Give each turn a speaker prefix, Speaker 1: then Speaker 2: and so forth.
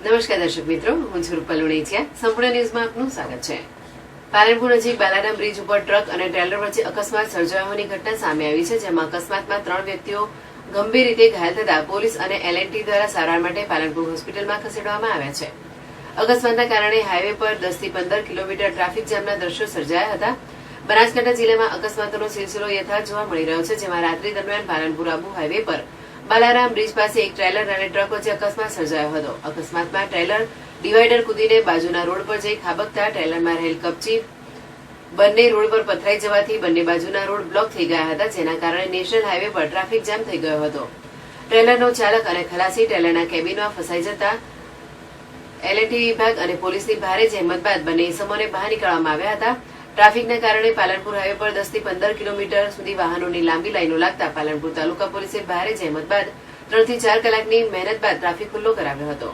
Speaker 1: નમસ્કાર દર્શક મિત્રો, હું છું રૂપલ ઉણેચિયા. સંપૂર્ણ ન્યૂઝમાં આપનું સ્વાગત છે. પાલનપુર નજીક બાલારામ બ્રિજ ઉપર ટ્રક અને ટ્રેલર વચ્ચે અકસ્માત સર્જાવાની ઘટના સામે આવી છે, જેમાં અકસ્માતમાં 3 વ્યક્તિઓ ગંભીર રીતે ઘાયલ થતા પોલીસ અને એલએનટી દ્વારા સારવાર માટે પાલનપુર હોસ્પિટલમાં ખસેડવામાં આવ્યા છે. અકસ્માતના કારણે હાઈવે પર 10 થી 15 કિલોમીટર ટ્રાફિક જામના દ્રશ્યો સર્જાયા હતા. બનાસકાંઠા જિલ્લામાં અકસ્માતોનો સિલસિલો યથાવત જોવા મળી રહ્યો છે, જેમાં રાત્રિ દરમિયાન પાલનપુર આબુ હાઈવે પર બાલારામ બ્રિજ પાસે એક ટ્રેલર અને ટ્રક વચ્ચે અકસ્માત સર્જાયો હતો. અકસ્માતમાં ટ્રેલર ડિવાઈડર કૂદીને બાજુના રોડ પર જઈ ખાબકતા ટ્રેલરમાં રહેલ કપચી બંને રોડ પર પથરાઈ જવાથી બંને બાજુના રોડ બ્લોક થઈ ગયા હતા, જેના કારણે નેશનલ હાઈવે પર ટ્રાફિક જામ થઈ ગયો હતો. ટ્રેલરનો ચાલક અને ખલાસી ટ્રેલરના કેબિનમાં ફસાઈ જતા એલએનટી વિભાગ અને પોલીસની ભારે જહેમત બાદ બંને ઇસમોને બહાર નીકાળવામાં આવ્યા હતા. ટ્રાફિકના કારણે પાલનપુર હાઈવે પર 10 થી 15 કિલોમીટર સુધી વાહનોની લાંબી લાઈનો લાગતા પાલનપુર તાલુકા પોલીસે ભારે જહેમત બાદ 3 થી 4 કલાકની મહેનત બાદ ટ્રાફિક ખુલ્લો કરાવ્યો હતો.